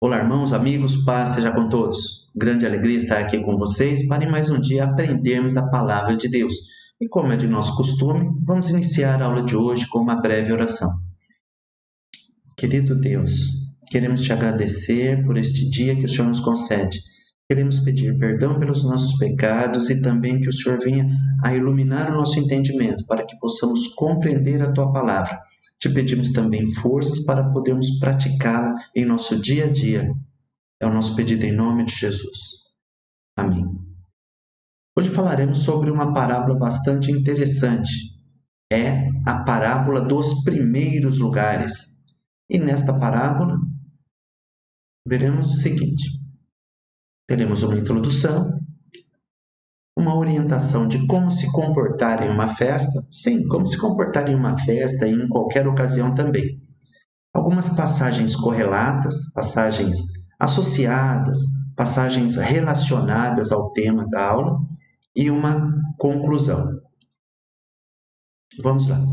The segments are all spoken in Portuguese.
Olá, irmãos, amigos, paz seja com todos. Grande alegria estar aqui com vocês para em mais um dia aprendermos da palavra de Deus. E como é de nosso costume, vamos iniciar a aula de hoje com uma breve oração. Querido Deus, queremos te agradecer por este dia que o Senhor nos concede. Queremos pedir perdão pelos nossos pecados e também que o Senhor venha a iluminar o nosso entendimento para que possamos compreender a tua palavra. Te pedimos também forças para podermos praticá-la em nosso dia a dia. É o nosso pedido em nome de Jesus. Amém. Hoje falaremos sobre uma parábola bastante interessante. É a parábola dos primeiros lugares. E nesta parábola, veremos o seguinte. Teremos uma introdução, uma orientação de como se comportar em uma festa. Sim, como se comportar em uma festa e em qualquer ocasião também. Algumas passagens correlatas, passagens associadas, passagens relacionadas ao tema da aula e uma conclusão. Vamos lá.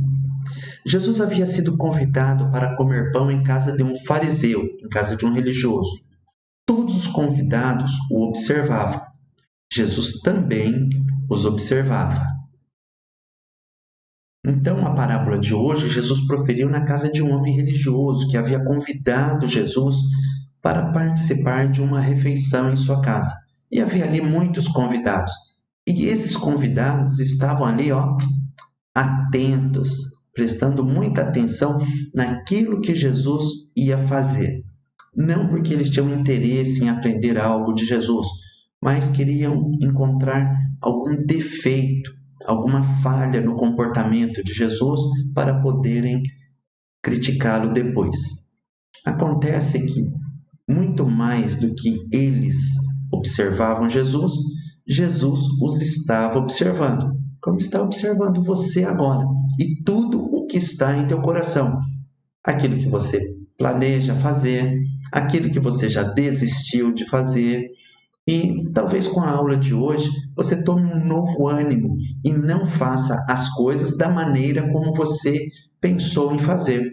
Jesus havia sido convidado para comer pão em casa de um fariseu, em casa de um religioso. Todos os convidados o observavam. Jesus também os observava. Então, a parábola de hoje, Jesus proferiu na casa de um homem religioso que havia convidado Jesus para participar de uma refeição em sua casa. E havia ali muitos convidados. E esses convidados estavam ali, atentos, prestando muita atenção naquilo que Jesus ia fazer. Não porque eles tinham interesse em aprender algo de Jesus, mas queriam encontrar algum defeito, alguma falha no comportamento de Jesus para poderem criticá-lo depois. Acontece que, muito mais do que eles observavam Jesus, Jesus os estava observando, como está observando você agora, e tudo o que está em teu coração, aquilo que você planeja fazer, aquilo que você já desistiu de fazer. E talvez com a aula de hoje você tome um novo ânimo e não faça as coisas da maneira como você pensou em fazer.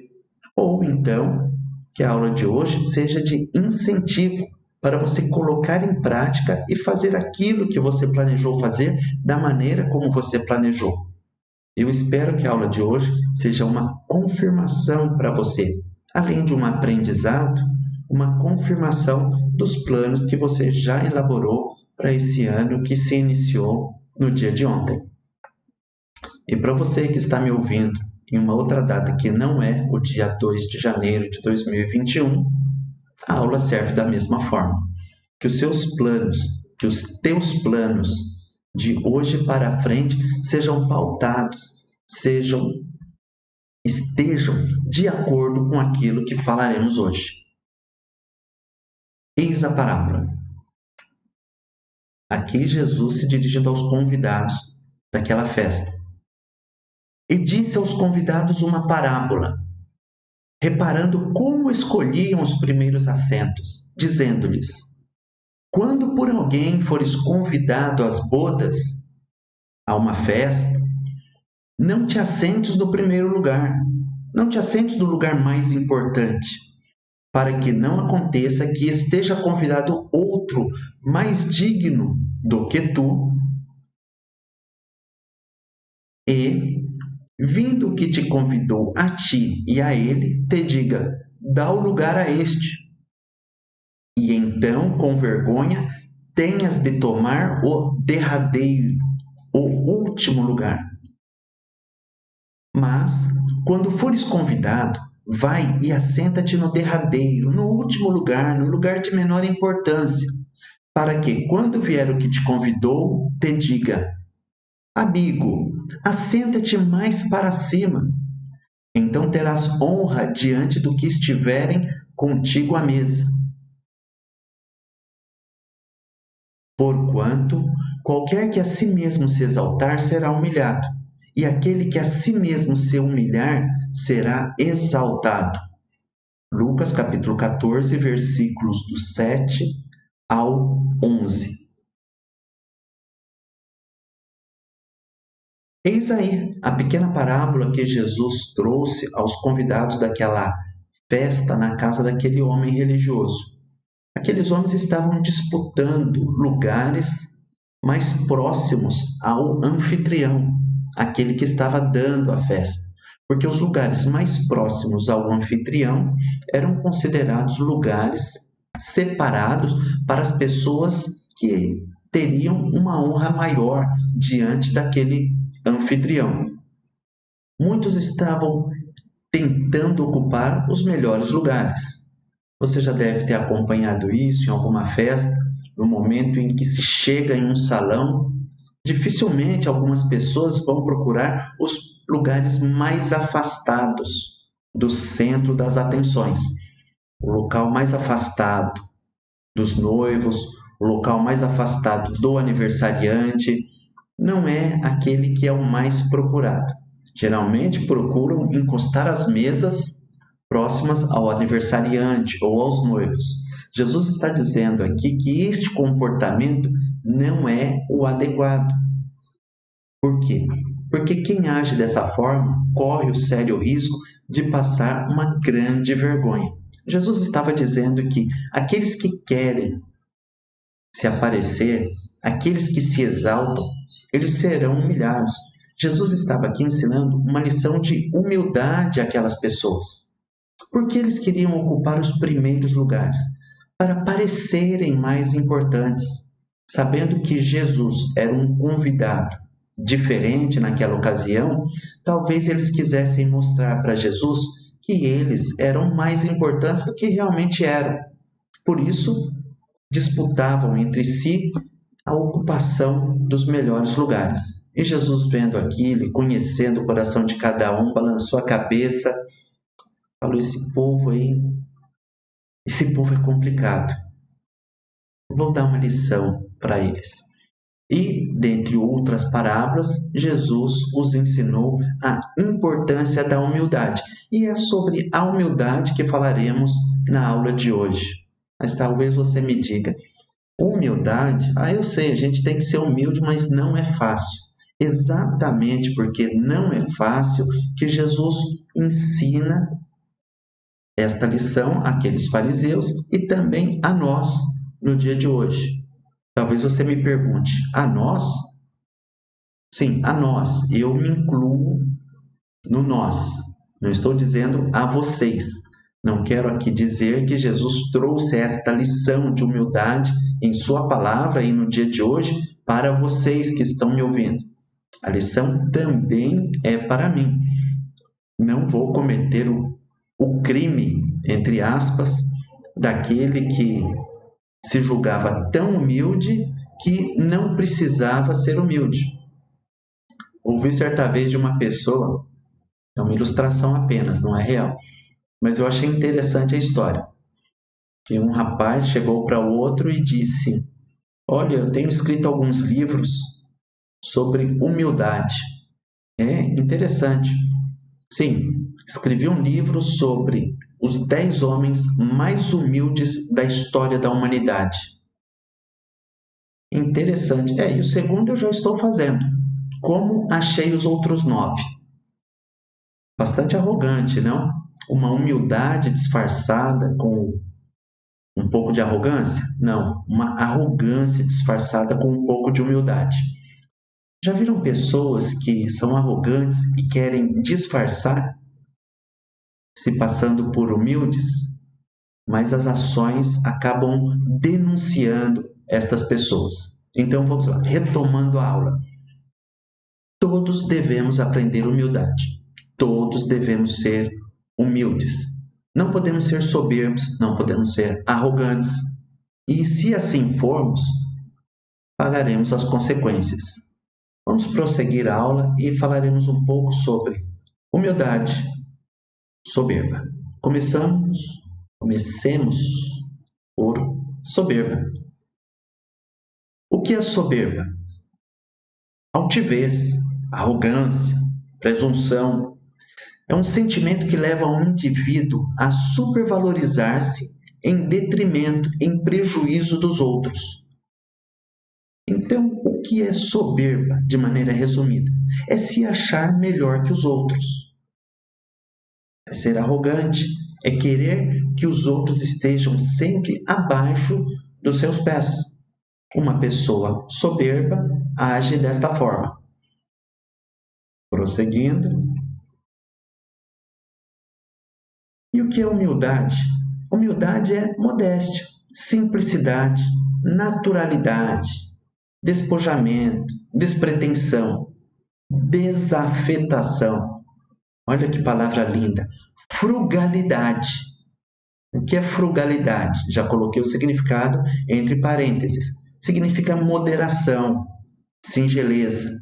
Ou então, que a aula de hoje seja de incentivo para você colocar em prática e fazer aquilo que você planejou fazer da maneira como você planejou. Eu espero que a aula de hoje seja uma confirmação para você, além de um aprendizado, uma confirmação dos planos que você já elaborou para esse ano que se iniciou no dia de ontem. E para você que está me ouvindo em uma outra data que não é o dia 2 de janeiro de 2021, a aula serve da mesma forma. Que os seus planos, que os teus planos de hoje para frente sejam pautados, estejam de acordo com aquilo que falaremos hoje. Eis a parábola. Aqui Jesus se dirigindo aos convidados daquela festa. E disse aos convidados uma parábola, reparando como escolhiam os primeiros assentos, dizendo-lhes: quando por alguém fores convidado às bodas, a uma festa, não te assentes no primeiro lugar, não te assentes no lugar mais importante, para que não aconteça que esteja convidado outro mais digno do que tu, e, vindo o que te convidou a ti e a ele, te diga: dá o lugar a este. E então, com vergonha, tenhas de tomar o derradeiro, o último lugar. Mas, quando fores convidado, vai e assenta-te no derradeiro, no último lugar, no lugar de menor importância, para que, quando vier o que te convidou, te diga: amigo, assenta-te mais para cima. Então terás honra diante do que estiverem contigo à mesa. Porquanto, qualquer que a si mesmo se exaltar será humilhado, e aquele que a si mesmo se humilhar será exaltado. Lucas capítulo 14, versículos do 7 ao 11. Eis aí a pequena parábola que Jesus trouxe aos convidados daquela festa na casa daquele homem religioso. Aqueles homens estavam disputando lugares mais próximos ao anfitrião, aquele que estava dando a festa, porque os lugares mais próximos ao anfitrião eram considerados lugares separados para as pessoas que teriam uma honra maior diante daquele anfitrião. Muitos estavam tentando ocupar os melhores lugares. Você já deve ter acompanhado isso em alguma festa, no momento em que se chega em um salão. Dificilmente algumas pessoas vão procurar os lugares mais afastados do centro das atenções. O local mais afastado dos noivos, o local mais afastado do aniversariante, não é aquele que é o mais procurado. Geralmente procuram encostar as mesas próximas ao aniversariante ou aos noivos. Jesus está dizendo aqui que este comportamento não é o adequado. Por quê? Porque quem age dessa forma corre o sério risco de passar uma grande vergonha. Jesus estava dizendo que aqueles que querem se aparecer, aqueles que se exaltam, eles serão humilhados. Jesus estava aqui ensinando uma lição de humildade àquelas pessoas. Porque eles queriam ocupar os primeiros lugares, para parecerem mais importantes, sabendo que Jesus era um convidado diferente naquela ocasião. Talvez eles quisessem mostrar para Jesus que eles eram mais importantes do que realmente eram. Por isso, disputavam entre si a ocupação dos melhores lugares. E Jesus, vendo aquilo, conhecendo o coração de cada um, balançou a cabeça, falou: esse povo é complicado. Vou dar uma lição para eles. E, dentre outras parábolas, Jesus os ensinou a importância da humildade. E é sobre a humildade que falaremos na aula de hoje. Mas talvez você me diga: humildade? Eu sei, a gente tem que ser humilde, mas não é fácil. Exatamente porque não é fácil que Jesus ensina esta lição àqueles fariseus e também a nós no dia de hoje. Talvez você me pergunte: a nós? Sim, a nós. Eu me incluo no nós. Não estou dizendo a vocês. Não quero aqui dizer que Jesus trouxe esta lição de humildade em sua palavra e no dia de hoje para vocês que estão me ouvindo. A lição também é para mim. Não vou cometer o crime, entre aspas, daquele que se julgava tão humilde que não precisava ser humilde. Ouvi certa vez de uma pessoa, é uma ilustração apenas, não é real, mas eu achei interessante a história, que um rapaz chegou para o outro e disse: olha, eu tenho escrito alguns livros sobre humildade. É interessante. Sim, escrevi um livro sobre os 10 homens mais humildes da história da humanidade. Interessante. E o segundo eu já estou fazendo. Como achei os outros 9? Bastante arrogante, não? Uma humildade disfarçada com um pouco de arrogância? Não, uma arrogância disfarçada com um pouco de humildade. Já viram pessoas que são arrogantes e querem disfarçar, se passando por humildes, mas as ações acabam denunciando estas pessoas? Então vamos lá, retomando a aula. Todos devemos aprender humildade. Todos devemos ser humildes. Não podemos ser soberbos, não podemos ser arrogantes. E se assim formos, pagaremos as consequências. Vamos prosseguir a aula e falaremos um pouco sobre humildade, soberba. Comecemos por soberba. O que é soberba? Altivez, arrogância, presunção. É um sentimento que leva um indivíduo a supervalorizar-se em detrimento, em prejuízo dos outros. Então, o que é soberba, de maneira resumida? É se achar melhor que os outros. É ser arrogante, é querer que os outros estejam sempre abaixo dos seus pés. Uma pessoa soberba age desta forma. Prosseguindo. E o que é humildade? Humildade é modéstia, simplicidade, naturalidade, despojamento, despretensão, desafetação. Olha que palavra linda. Frugalidade. O que é frugalidade? Já coloquei o significado entre parênteses. Significa moderação, singeleza.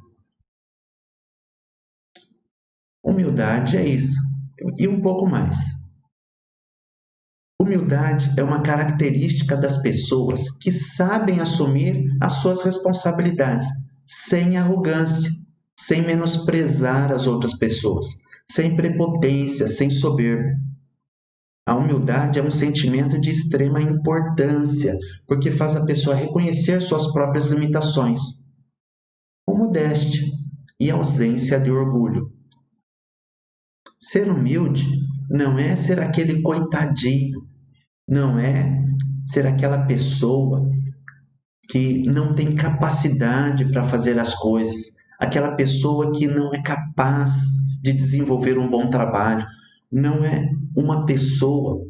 Humildade é isso. E um pouco mais. Humildade é uma característica das pessoas que sabem assumir as suas responsabilidades, sem arrogância, sem menosprezar as outras pessoas, sem prepotência, sem soberba. A humildade é um sentimento de extrema importância, porque faz a pessoa reconhecer suas próprias limitações, com modéstia e ausência de orgulho. Ser humilde não é ser aquele coitadinho, não é ser aquela pessoa que não tem capacidade para fazer as coisas, aquela pessoa que não é capaz de desenvolver um bom trabalho, não é uma pessoa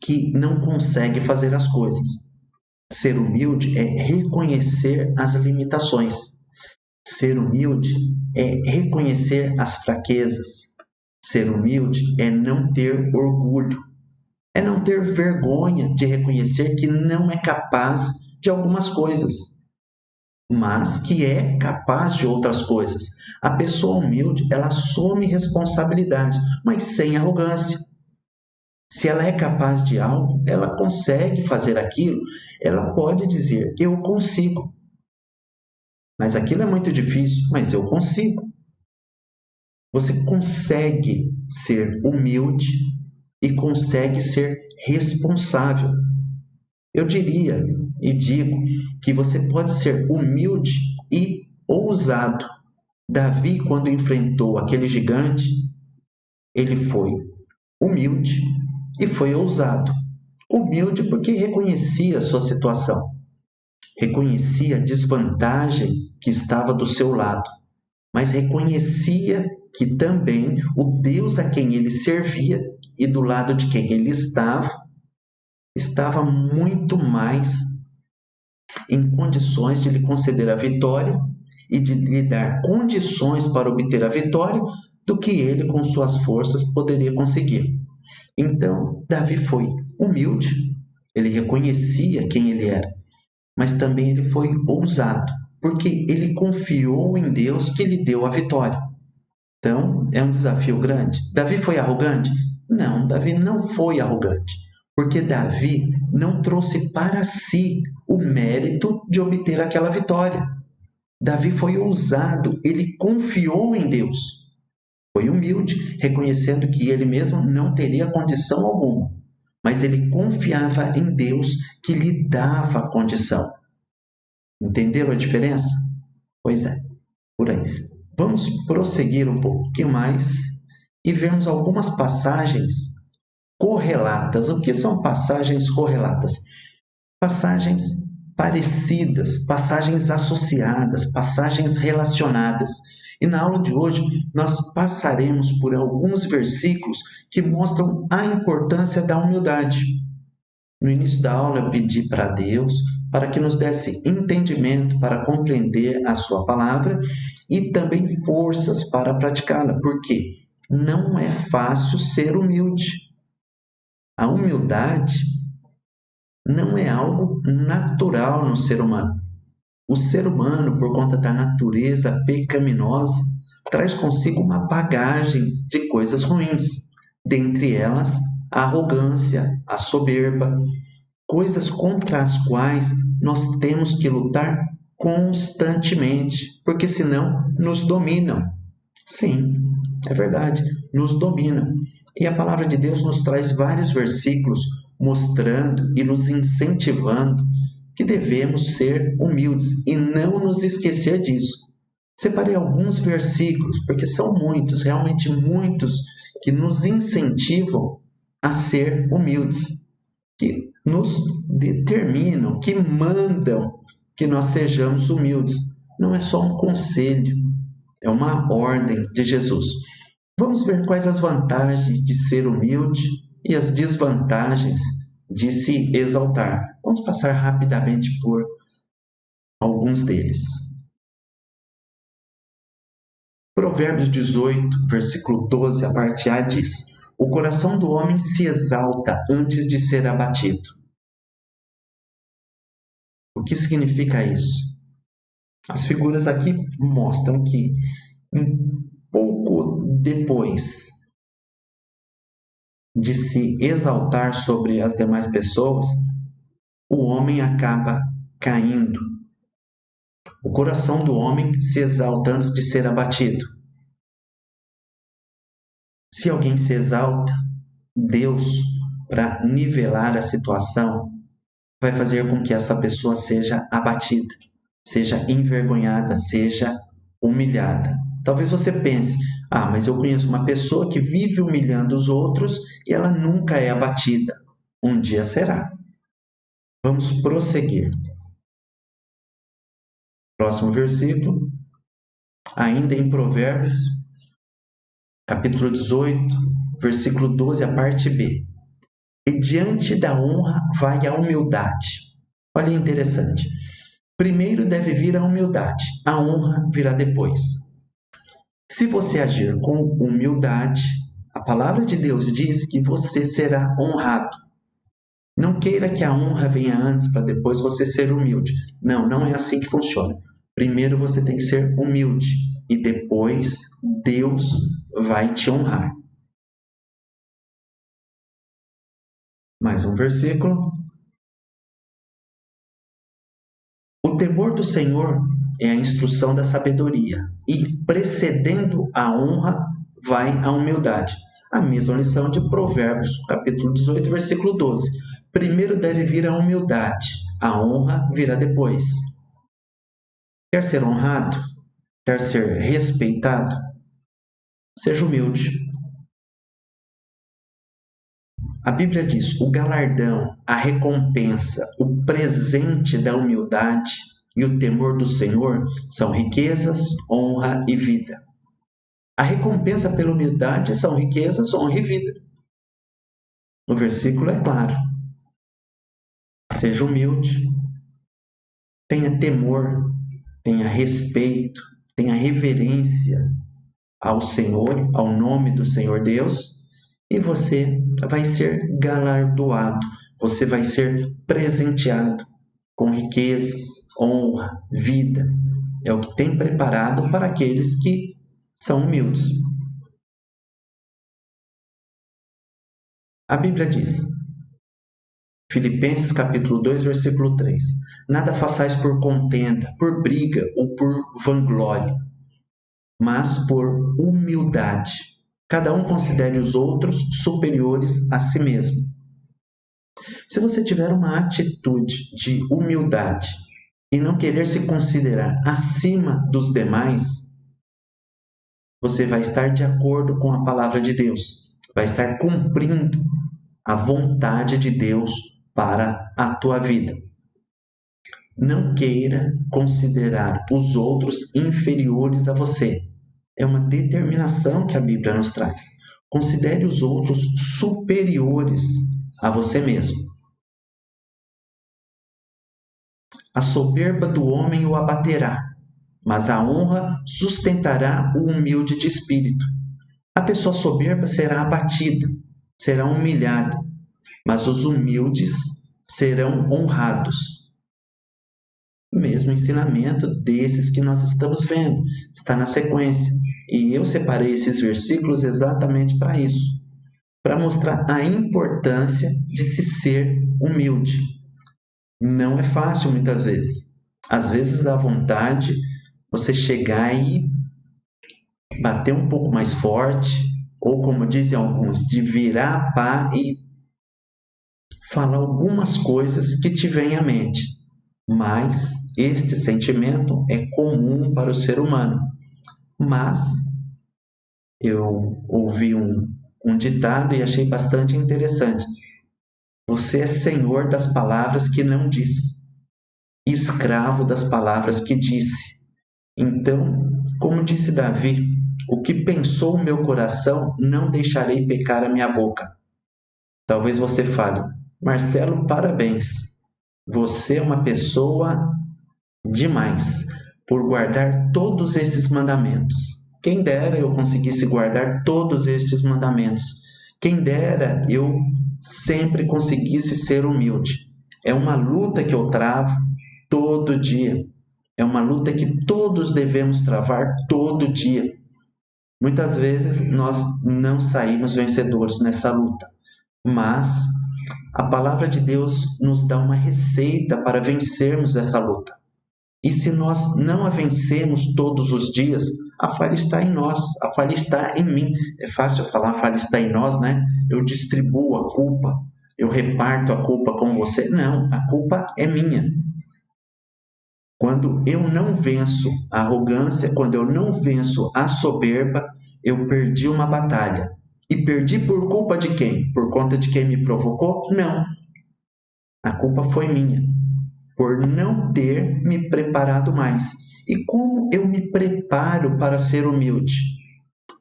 que não consegue fazer as coisas. Ser humilde é reconhecer as limitações. Ser humilde é reconhecer as fraquezas. Ser humilde é não ter orgulho. É não ter vergonha de reconhecer que não é capaz de algumas coisas, mas que é capaz de outras coisas. A pessoa humilde, ela assume responsabilidade, mas sem arrogância. Se ela é capaz de algo, ela consegue fazer aquilo, ela pode dizer, eu consigo. Mas aquilo é muito difícil, mas eu consigo. Você consegue ser humilde e consegue ser responsável. Eu diria e digo que você pode ser humilde e ousado. Davi, quando enfrentou aquele gigante, ele foi humilde e foi ousado. Humilde porque reconhecia a sua situação, reconhecia a desvantagem que estava do seu lado, mas reconhecia que também o Deus a quem ele servia e do lado de quem ele estava muito mais em condições de lhe conceder a vitória e de lhe dar condições para obter a vitória do que ele, com suas forças, poderia conseguir. Então, Davi foi humilde, ele reconhecia quem ele era, mas também ele foi ousado, porque ele confiou em Deus que lhe deu a vitória. Então, é um desafio grande. Davi foi arrogante? Não, Davi não foi arrogante, porque Davi não trouxe para si o mérito de obter aquela vitória. Davi foi ousado, ele confiou em Deus. Foi humilde, reconhecendo que ele mesmo não teria condição alguma, mas ele confiava em Deus que lhe dava a condição. Entenderam a diferença? Pois é, por aí. Vamos prosseguir um pouquinho mais e vermos algumas passagens correlatas. O que são passagens correlatas? Passagens parecidas, passagens associadas, passagens relacionadas. E na aula de hoje nós passaremos por alguns versículos que mostram a importância da humildade. No início da aula eu pedi para Deus para que nos desse entendimento para compreender a sua palavra e também forças para praticá-la, porque não é fácil ser humilde. A humildade não é algo natural no ser humano. O ser humano, por conta da natureza pecaminosa, traz consigo uma bagagem de coisas ruins, dentre elas a arrogância, a soberba, coisas contra as quais nós temos que lutar constantemente, porque senão nos dominam. Sim, é verdade, nos dominam. E a palavra de Deus nos traz vários versículos mostrando e nos incentivando que devemos ser humildes e não nos esquecer disso. Separei alguns versículos, porque são muitos, realmente muitos, que nos incentivam a ser humildes, que nos determinam, que mandam que nós sejamos humildes. Não é só um conselho, é uma ordem de Jesus. Vamos ver quais as vantagens de ser humilde e as desvantagens de se exaltar. Vamos passar rapidamente por alguns deles. Provérbios 18, versículo 12, a parte A diz: o coração do homem se exalta antes de ser abatido. O que significa isso? As figuras aqui mostram que um pouco depois de se exaltar sobre as demais pessoas, o homem acaba caindo. O coração do homem se exalta antes de ser abatido. Se alguém se exalta, Deus, para nivelar a situação, vai fazer com que essa pessoa seja abatida, seja envergonhada, seja humilhada. Talvez você pense: mas eu conheço uma pessoa que vive humilhando os outros e ela nunca é abatida. Um dia será. Vamos prosseguir. Próximo versículo, ainda em Provérbios, capítulo 18, versículo 12, a parte B. E diante da honra vai a humildade. Olha, interessante. Primeiro deve vir a humildade, a honra virá depois. Se você agir com humildade, a palavra de Deus diz que você será honrado. Não queira que a honra venha antes para depois você ser humilde. Não, não é assim que funciona. Primeiro você tem que ser humilde e depois Deus vai te honrar. Mais um versículo. O temor do Senhor é a instrução da sabedoria, e precedendo a honra vai a humildade. A mesma lição de Provérbios, capítulo 18, versículo 12. Primeiro deve vir a humildade, a honra virá depois. Quer ser honrado? Quer ser respeitado? Seja humilde. A Bíblia diz: o galardão, a recompensa, o presente da humildade e o temor do Senhor são riquezas, honra e vida. A recompensa pela humildade são riquezas, honra e vida. No versículo é claro. Seja humilde, tenha temor, tenha respeito, tenha reverência ao Senhor, ao nome do Senhor Deus, e você vai ser galardoado, você vai ser presenteado com riquezas, honra, vida. É o que tem preparado para aqueles que são humildes. A Bíblia diz, Filipenses capítulo 2, versículo 3: nada façais por contenda, por briga ou por vanglória, mas por humildade. Cada um considere os outros superiores a si mesmo. Se você tiver uma atitude de humildade e não querer se considerar acima dos demais, você vai estar de acordo com a palavra de Deus, vai estar cumprindo a vontade de Deus para a tua vida. Não queira considerar os outros inferiores a você. É uma determinação que a Bíblia nos traz. Considere os outros superiores a você mesmo. A soberba do homem o abaterá, mas a honra sustentará o humilde de espírito. A pessoa soberba será abatida, será humilhada, mas os humildes serão honrados. O mesmo ensinamento desses que nós estamos vendo está na sequência. E eu separei esses versículos exatamente para isso, para mostrar a importância de se ser humilde. Não é fácil muitas vezes. Às vezes dá vontade você chegar e bater um pouco mais forte, ou como dizem alguns, de virar a pá e falar algumas coisas que te vêm à mente. Mas este sentimento é comum para o ser humano. Mas eu ouvi um um ditado e achei bastante interessante. Você é senhor das palavras que não diz, escravo das palavras que disse. Então, como disse Davi, o que pensou o meu coração, não deixarei pecar a minha boca. Talvez você fale, Marcelo, parabéns. Você é uma pessoa demais por guardar todos esses mandamentos. Quem dera eu conseguisse guardar todos estes mandamentos. Quem dera eu sempre conseguisse ser humilde. É uma luta que eu travo todo dia. É uma luta que todos devemos travar todo dia. Muitas vezes nós não saímos vencedores nessa luta, mas a palavra de Deus nos dá uma receita para vencermos essa luta. E se nós não a vencemos todos os dias, a falha está em nós, a falha está em mim. É fácil falar a falha está em nós, né? Eu distribuo a culpa, eu reparto a culpa com você. Não, a culpa é minha. Quando eu não venço a arrogância, quando eu não venço a soberba, eu perdi uma batalha. E perdi por culpa de quem? Por conta de quem me provocou? Não. A culpa foi minha, por não ter me preparado mais. E como eu me preparo para ser humilde?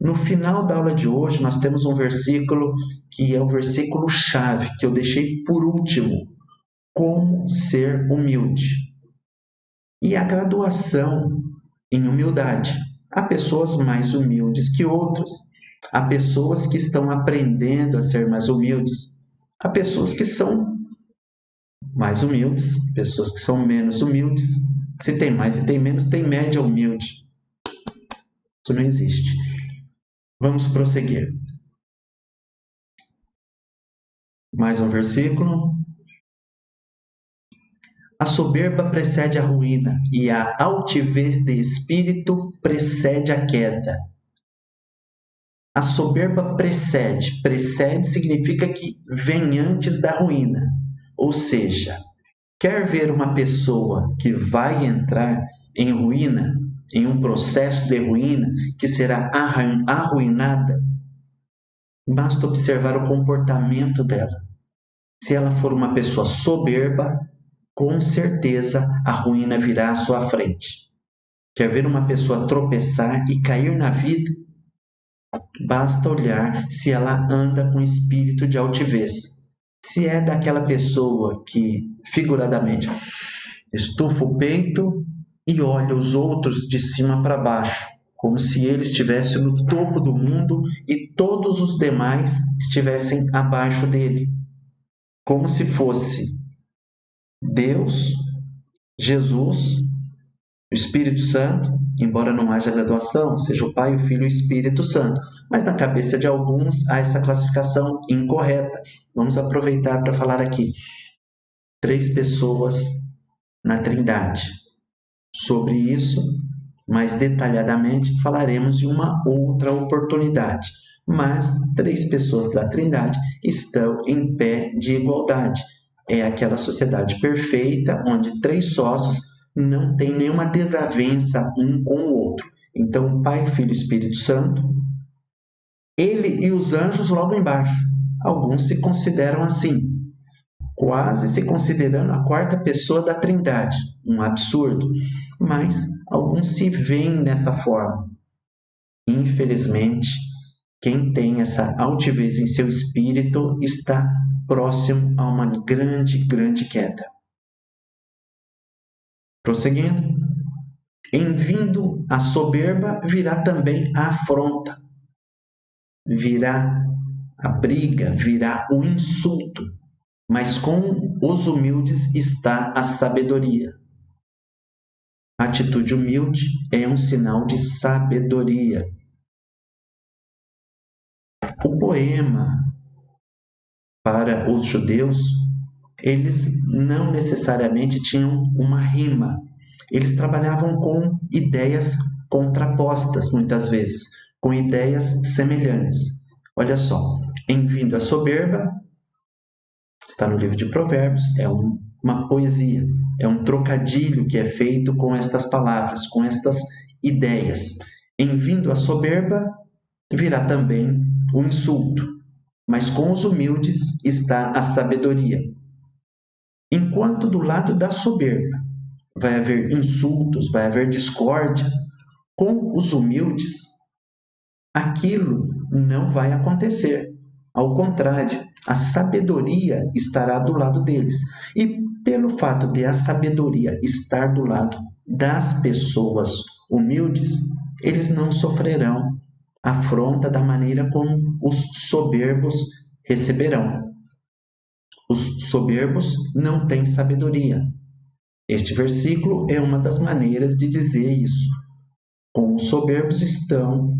No final da aula de hoje, nós temos um versículo que é o versículo-chave, que eu deixei por último. Como ser humilde. E a graduação em humildade. Há pessoas mais humildes que outras. Há pessoas que estão aprendendo a ser mais humildes. Há pessoas que são mais humildes, pessoas que são menos humildes. Se tem mais e tem menos, tem média humilde. Isso não existe. Vamos prosseguir. Mais um versículo. A soberba precede a ruína e a altivez de espírito precede a queda. A soberba precede. Precede significa que vem antes da ruína. Ou seja, quer ver uma pessoa que vai entrar em ruína, em um processo de ruína, que será arruinada? Basta observar o comportamento dela. Se ela for uma pessoa soberba, com certeza a ruína virá à sua frente. Quer ver uma pessoa tropeçar e cair na vida? Basta olhar se ela anda com espírito de altivez. Se é daquela pessoa que, figuradamente, estufa o peito e olha os outros de cima para baixo, como se ele estivesse no topo do mundo e todos os demais estivessem abaixo dele. Como se fosse Deus, Jesus, o Espírito Santo, embora não haja graduação, seja o Pai, o Filho e o Espírito Santo. Mas na cabeça de alguns há essa classificação incorreta. Vamos aproveitar para falar aqui. 3 pessoas na Trindade. Sobre isso, mais detalhadamente, falaremos em uma outra oportunidade. Mas 3 pessoas da Trindade estão em pé de igualdade. É aquela sociedade perfeita, onde 3 sócios não têm nenhuma desavença um com o outro. Então, Pai, Filho e Espírito Santo, ele e os anjos logo embaixo. Alguns se consideram assim, quase se considerando a 4ª pessoa da Trindade. Um absurdo. Mas alguns se veem dessa forma. Infelizmente, quem tem essa altivez em seu espírito está próximo a uma grande queda. Prosseguindo. Em vindo a soberba, virá também a afronta. Virá a briga, virá o insulto. Mas com os humildes está a sabedoria. A atitude humilde é um sinal de sabedoria. O poema, para os judeus, eles não necessariamente tinham uma rima. Eles trabalhavam com ideias contrapostas, muitas vezes, com ideias semelhantes. Olha só, em vindo a soberba, está no livro de Provérbios, é uma poesia, é um trocadilho que é feito com estas palavras, com estas ideias. Em vindo a soberba, virá também o insulto. mas com os humildes está a sabedoria. Enquanto do lado da soberba vai haver insultos, vai haver discórdia, com os humildes aquilo não vai acontecer. Ao contrário, a sabedoria estará do lado deles. E pelo fato de a sabedoria estar do lado das pessoas humildes, eles não sofrerão afronta da maneira como os soberbos receberão. Os soberbos não têm sabedoria. Este versículo é uma das maneiras de dizer isso. Com os soberbos estão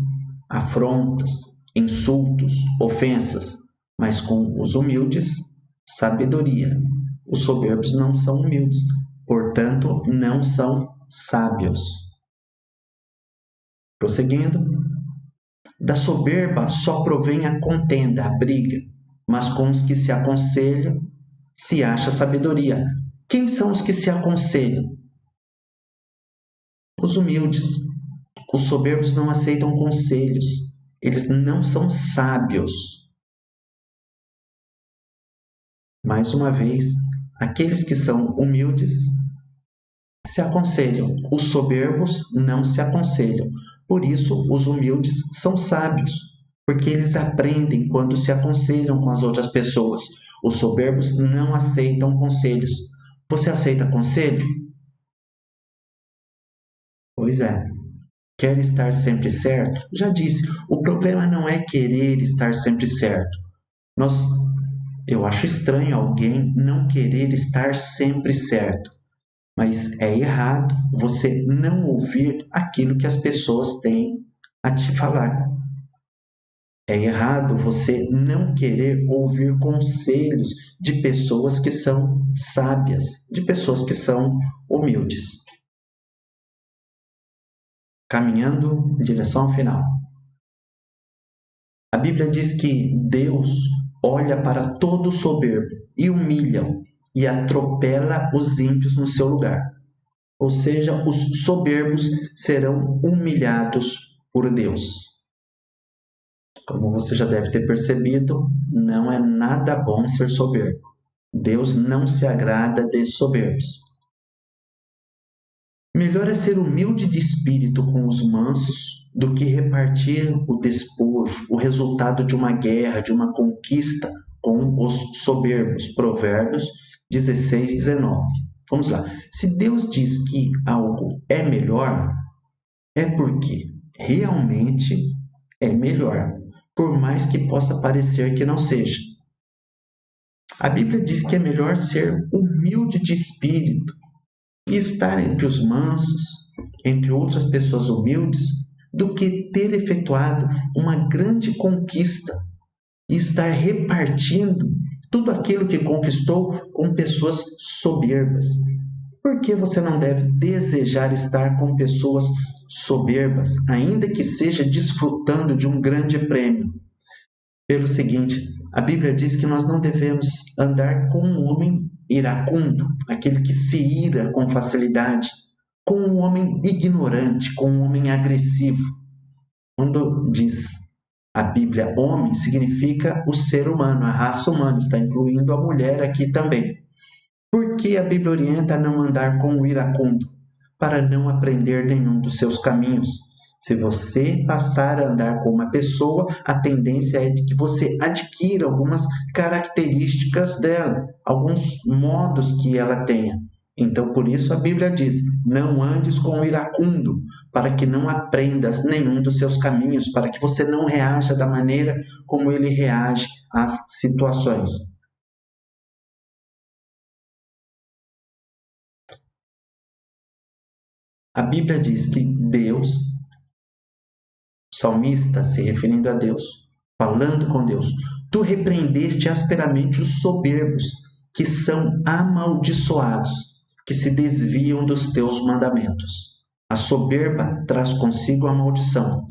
afrontas, insultos, ofensas, mas com os humildes, sabedoria. Os soberbos não são humildes, portanto, não são sábios. Prosseguindo, da soberba só provém a contenda, a briga, mas com os que se aconselham se acha sabedoria. Quem são os que se aconselham? Os humildes. Os soberbos não aceitam conselhos. Eles não são sábios. Mais uma vez, aqueles que são humildes se aconselham. Os soberbos não se aconselham. Por isso, os humildes são sábios, porque eles aprendem quando se aconselham com as outras pessoas. Os soberbos não aceitam conselhos. Você aceita conselho? Pois é. Quer estar sempre certo? Já disse, o problema não é querer estar sempre certo. Eu acho estranho alguém não querer estar sempre certo. Mas é errado você não ouvir aquilo que as pessoas têm a te falar. É errado você não querer ouvir conselhos de pessoas que são sábias, de pessoas que são humildes. Caminhando em direção ao final. A Bíblia diz que Deus olha para todo soberbo e humilha-o e atropela os ímpios no seu lugar. Ou seja, os soberbos serão humilhados por Deus. Como você já deve ter percebido, não é nada bom ser soberbo. Deus não se agrada de soberbos. Melhor é ser humilde de espírito com os mansos do que repartir o despojo, o resultado de uma guerra, de uma conquista com os soberbos. Provérbios 16, 19. Vamos lá. Se Deus diz que algo é melhor, é porque realmente é melhor, por mais que possa parecer que não seja. A Bíblia diz que é melhor ser humilde de espírito e estar entre os mansos, entre outras pessoas humildes, do que ter efetuado uma grande conquista e estar repartindo tudo aquilo que conquistou com pessoas soberbas. Por que você não deve desejar estar com pessoas soberbas, ainda que seja desfrutando de um grande prêmio? Pelo seguinte, a Bíblia diz que nós não devemos andar com um homem iracundo, aquele que se ira com facilidade, com um homem ignorante, com um homem agressivo. Quando diz a Bíblia homem, significa o ser humano, a raça humana, está incluindo a mulher aqui também. Por que a Bíblia orienta a não andar com o iracundo? Para não aprender nenhum dos seus caminhos. Se você passar a andar com uma pessoa, a tendência é de que você adquira algumas características dela, alguns modos que ela tenha. Então, por isso a Bíblia diz, não andes com o iracundo, para que não aprendas nenhum dos seus caminhos, para que você não reaja da maneira como ele reage às situações. A Bíblia diz que Deus, o salmista se referindo a Deus, falando com Deus, tu repreendeste asperamente os soberbos, que são amaldiçoados, que se desviam dos teus mandamentos. A soberba traz consigo a maldição.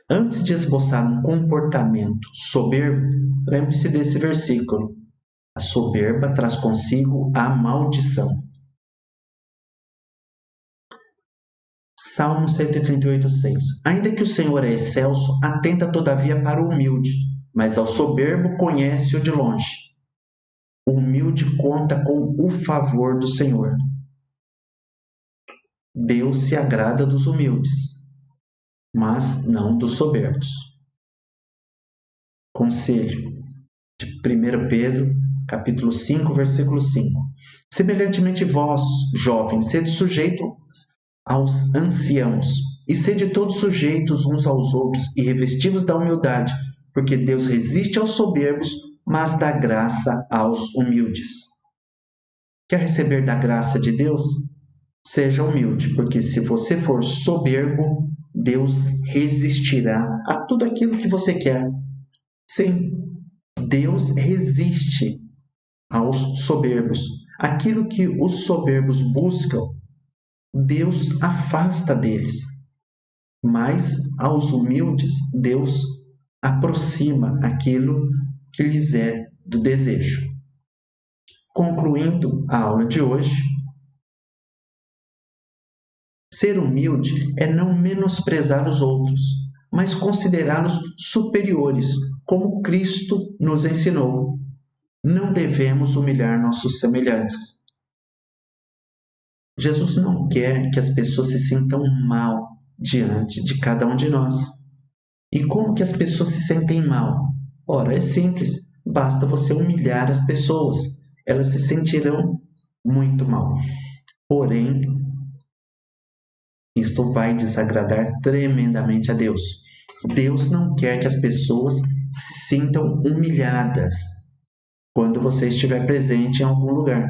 Antes de esboçar um comportamento soberbo, lembre-se desse versículo. A soberba traz consigo a maldição. Salmo 138, 6. Ainda que o Senhor é excelso, atenta todavia para o humilde, mas ao soberbo conhece-o de longe. O humilde conta com o favor do Senhor. Deus se agrada dos humildes, mas não dos soberbos. Conselho de 1 Pedro, capítulo 5, versículo 5. Semelhantemente vós, jovens, sede sujeitos aos anciãos, e sede todos sujeitos uns aos outros, e revestivos da humildade, porque Deus resiste aos soberbos, mas dá graça aos humildes. Quer receber da graça de Deus? Seja humilde, porque se você for soberbo, Deus resistirá a tudo aquilo que você quer. Sim, Deus resiste aos soberbos. Aquilo que os soberbos buscam, Deus afasta deles. Mas aos humildes, Deus aproxima aquilo que lhes é do desejo. Concluindo a aula de hoje, ser humilde é não menosprezar os outros, mas considerá-los superiores, como Cristo nos ensinou. Não devemos humilhar nossos semelhantes. Jesus não quer que as pessoas se sintam mal diante de cada um de nós. E como que as pessoas se sentem mal? Ora, é simples, basta você humilhar as pessoas. Elas se sentirão muito mal. Porém, isto vai desagradar tremendamente a Deus. Deus não quer que as pessoas se sintam humilhadas quando você estiver presente em algum lugar.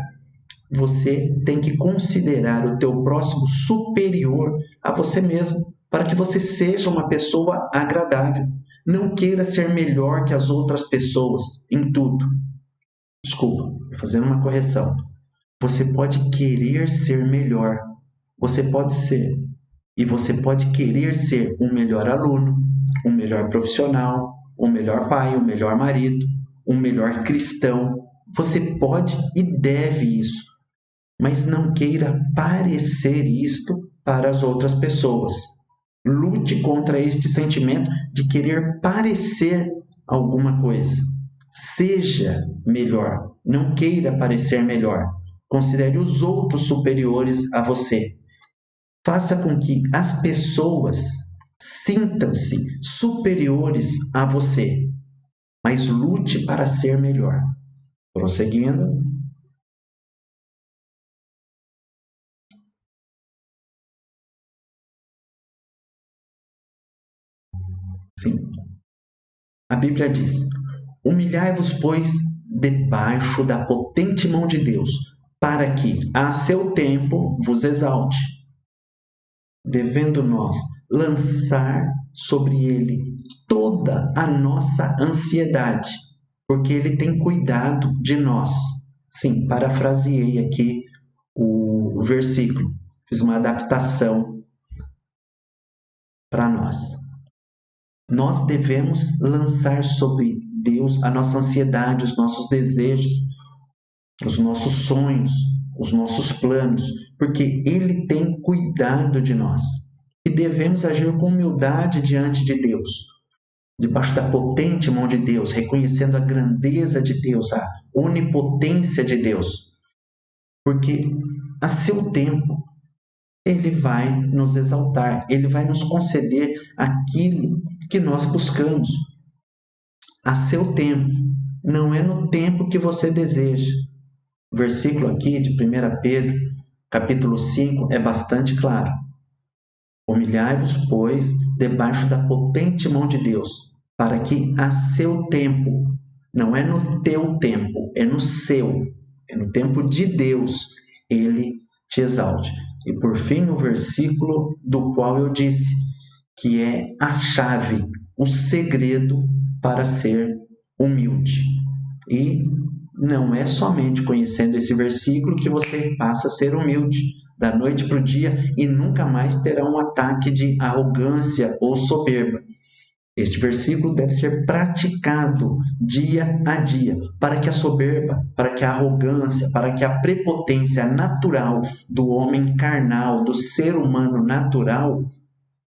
Você tem que considerar o teu próximo superior a você mesmo, para que você seja uma pessoa agradável. Não queira ser melhor que as outras pessoas em tudo. Desculpa, vou fazer uma correção. Você pode querer ser melhor. Você pode ser. E você pode querer ser um melhor aluno, um melhor profissional, um melhor pai, um melhor marido, um melhor cristão. Você pode e deve isso. Mas não queira parecer isto para as outras pessoas. Lute contra este sentimento de querer parecer alguma coisa. Seja melhor, não queira parecer melhor. Considere os outros superiores a você. Faça com que as pessoas sintam-se superiores a você, mas lute para ser melhor. Prosseguindo. Sim. A Bíblia diz: humilhai-vos, pois, debaixo da potente mão de Deus, para que, a seu tempo, vos exalte. Devendo nós lançar sobre ele toda a nossa ansiedade, porque ele tem cuidado de nós. Sim, parafraseei aqui o versículo, fiz uma adaptação para nós. Nós devemos lançar sobre Deus a nossa ansiedade, os nossos desejos, os nossos sonhos, os nossos planos, porque Ele tem cuidado de nós. E devemos agir com humildade diante de Deus, debaixo da potente mão de Deus, reconhecendo a grandeza de Deus, a onipotência de Deus, porque a seu tempo Ele vai nos exaltar, Ele vai nos conceder aquilo que nós buscamos. A seu tempo, não é no tempo que você deseja. O versículo aqui de 1 Pedro, capítulo 5, é bastante claro. Humilhai-vos, pois, debaixo da potente mão de Deus, para que a seu tempo, não é no teu tempo, é no seu, é no tempo de Deus, Ele te exalte. E por fim, o versículo do qual eu disse, que é a chave, o segredo para ser humilde. E não é somente conhecendo esse versículo que você passa a ser humilde da noite para o dia e nunca mais terá um ataque de arrogância ou soberba. Este versículo deve ser praticado dia a dia, para que a soberba, para que a arrogância, para que a prepotência natural do homem carnal, do ser humano natural,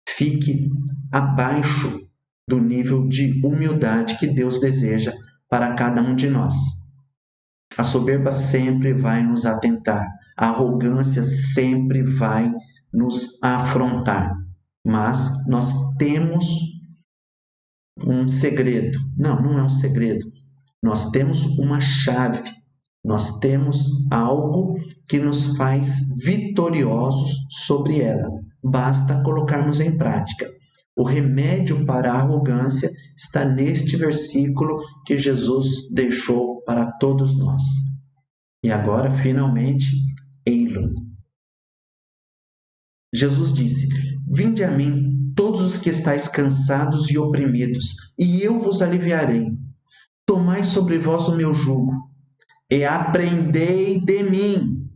fique abaixo do nível de humildade que Deus deseja para cada um de nós. A soberba sempre vai nos atentar, a arrogância sempre vai nos afrontar, mas nós temos um segredo. Não é um segredo. Nós temos uma chave. Nós temos algo que nos faz vitoriosos sobre ela. Basta colocarmos em prática. O remédio para a arrogância está neste versículo que Jesus deixou para todos nós. E agora, finalmente, ei-lo. Jesus disse: Vinde a mim, todos os que estáis cansados e oprimidos, e eu vos aliviarei. Tomai sobre vós o meu jugo, e aprendei de mim,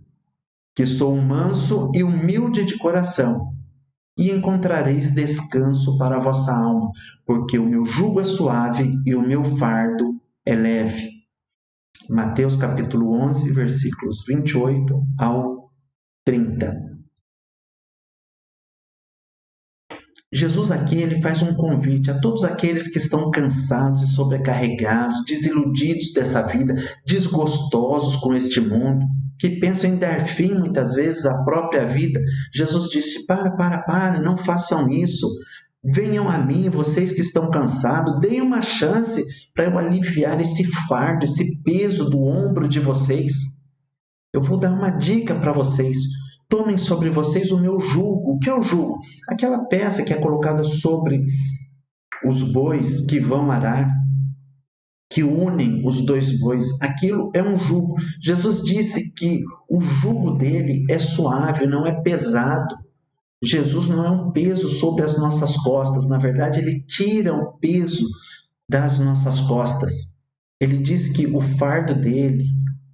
que sou manso e humilde de coração, e encontrareis descanso para a vossa alma, porque o meu jugo é suave e o meu fardo é leve. Mateus capítulo 11, versículos 28 ao 30. Jesus aqui ele faz um convite a todos aqueles que estão cansados e sobrecarregados, desiludidos dessa vida, desgostosos com este mundo, que pensam em dar fim muitas vezes à própria vida. Jesus disse: para, não façam isso. Venham a mim, vocês que estão cansados, deem uma chance para eu aliviar esse fardo, esse peso do ombro de vocês. Eu vou dar uma dica para vocês. Tomem sobre vocês o meu jugo. O que é o jugo? Aquela peça que é colocada sobre os bois que vão arar, que unem os dois bois. Aquilo é um jugo. Jesus disse que o jugo dele é suave, não é pesado. Jesus não é um peso sobre as nossas costas. Na verdade, ele tira o peso das nossas costas. Ele diz que o fardo dele,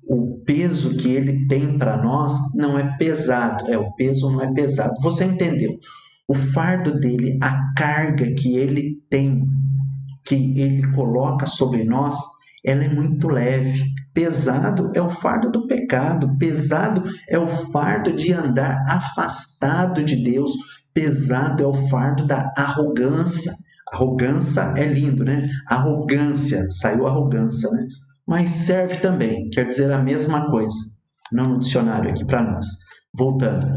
o peso que ele tem para nós não é pesado. O peso não é pesado. Você entendeu? O fardo dele, a carga que ele tem, que ele coloca sobre nós, ela é muito leve. Pesado é o fardo do pecado. Pesado é o fardo de andar afastado de Deus. Pesado é o fardo da arrogância. Arrogância é lindo, né? Arrogância, saiu arrogância, né? Mas serve também, quer dizer a mesma coisa. Não no dicionário aqui para nós. Voltando,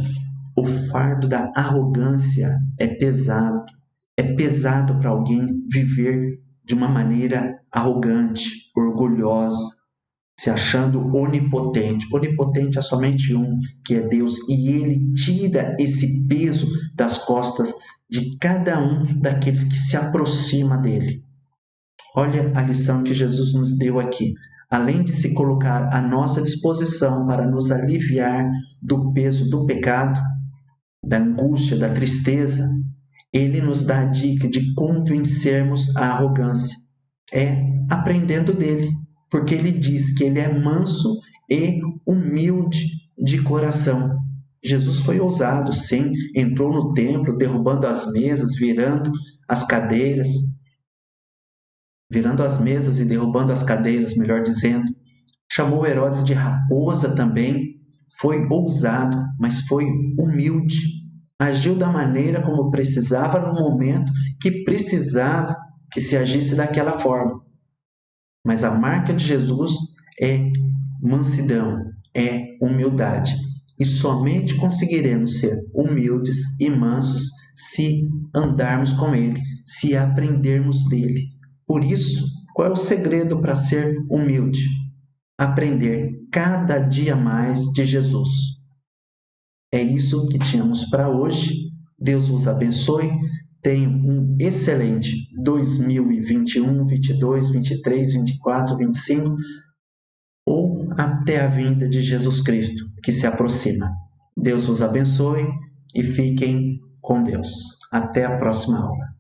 o fardo da arrogância é pesado. É pesado para alguém viver de uma maneira arrogante, orgulhosa, se achando onipotente. Onipotente é somente um, que é Deus, e ele tira esse peso das costas de cada um daqueles que se aproxima dele. Olha a lição que Jesus nos deu aqui. Além de se colocar à nossa disposição para nos aliviar do peso do pecado, da angústia, da tristeza, ele nos dá a dica de convencermos a arrogância. É aprendendo dele, porque ele diz que ele é manso e humilde de coração. Jesus foi ousado, sim, entrou no templo, derrubando as mesas, virando as mesas e derrubando as cadeiras, melhor dizendo. Chamou Herodes de raposa também, foi ousado, mas foi humilde. Agiu da maneira como precisava no momento que precisava que se agisse daquela forma. Mas a marca de Jesus é mansidão, é humildade. E somente conseguiremos ser humildes e mansos se andarmos com Ele, se aprendermos dele. Por isso, qual é o segredo para ser humilde? Aprender cada dia mais de Jesus. É isso que tínhamos para hoje. Deus vos abençoe. Tenham um excelente 2021, 22, 23, 24, 25 ou até a vinda de Jesus Cristo, que se aproxima. Deus vos abençoe e fiquem com Deus. Até a próxima aula.